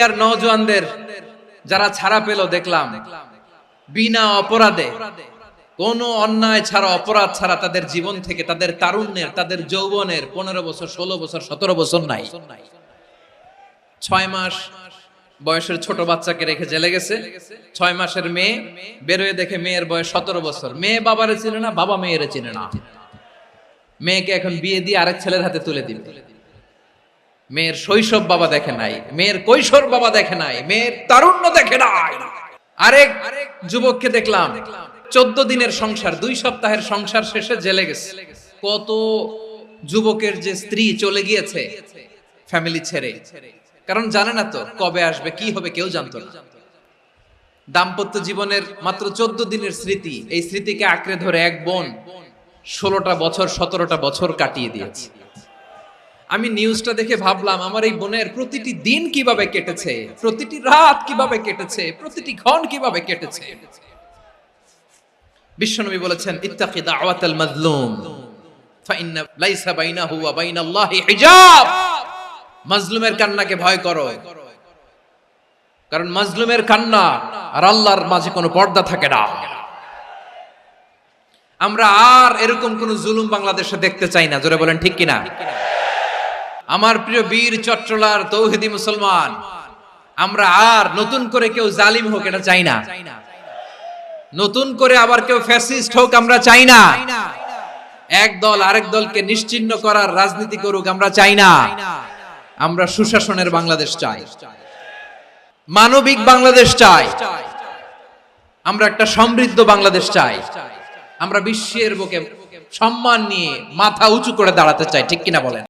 আর নওজোয়ানদের যারা ছাড়া পেল দেখলাম বিনা অপরাধে, কোন অন্যায় ছাড়া, অপরাধ ছাড়া তাদের জীবন থেকে, তাদের তারুণ্যের, তাদের যৌবনের 15 বছর, 16 বছর, 17 বছর নাই, 6 মাস বয়সের ছোট বাচ্চাকে রেখে জেলে গেছে। 6 মাসের মেয়ে বেরোয় দেখে মেয়ের বয়স 17 বছর। মেয়ে বাবারে চিনে না, বাবা মেয়েরে চিনে না। মেয়েকে এখন বিয়ে দিয়ে আরেক ছেলের হাতে তুলে দিবে। মেয়ের শৈশব বাবা দেখে নাই, মেয়ের কৈশোর বাবা দেখে নাই, মেয়ের তারুণ্য দেখে নাই। আরেক যুবককে দেখলাম 14 দিনের সংসার, 2 সপ্তাহের সংসার শেষে জেলে গেছে। কত যুবকের যে স্ত্রী চলে গিয়েছে ফ্যামিলি ছেড়ে, কারণ জানে না তো কবে আসবে, কি হবে, কেউ জানতো না। দাম্পত্য জীবনের মাত্র 14 দিনের স্মৃতি, এই স্মৃতিকে আঁকড়ে ধরে এক বোন 16টা বছর, 17টা বছর কাটিয়ে দিয়েছে। আমি নিউজটা দেখে ভাবলাম, আমার এই বোনের প্রতিটি দিন কিভাবে কেটেছে, প্রতিটি রাত কিভাবে কেটেছে, প্রতিটি ক্ষণ কিভাবে কেটেছে। বিশ্বনবী বলেছেন, ইত্তাকি দাওয়াতাল মাজলুম ফাইন্না লাইসা বাইনাহু ওয়া বাইনাল্লাহি হিজাব। মাজলুমের কান্নাকে ভয় করো, কারণ মাজলুমের কান্না আর আল্লাহর মাঝে কোনো পর্দা থাকে না। আমরা আর এরকম কোন জুলুম বাংলাদেশে দেখতে চাই না। জোরে বলেন ঠিক কিনা? আমার প্রিয় বীর চট্টলার তৌহিদি মুসলমান, আমরা আর নতুন করে কেউ জালিম হোক এটা চাই না। নতুন করে আবার কেউ ফ্যাসিস্ট হোক আমরা চাই না। এক দল আরেক দলকে নিশ্চিহ্ন করার রাজনীতি করুক আমরা চাই না। আমরা সুশাসনের বাংলাদেশ চাই, মানবিক বাংলাদেশ চাই, আমরা একটা সমৃদ্ধ বাংলাদেশ চাই। আমরা বিশ্বের বুকে সম্মান নিয়ে মাথা উঁচু করে দাঁড়াতে চাই, ঠিক কিনা বলেন?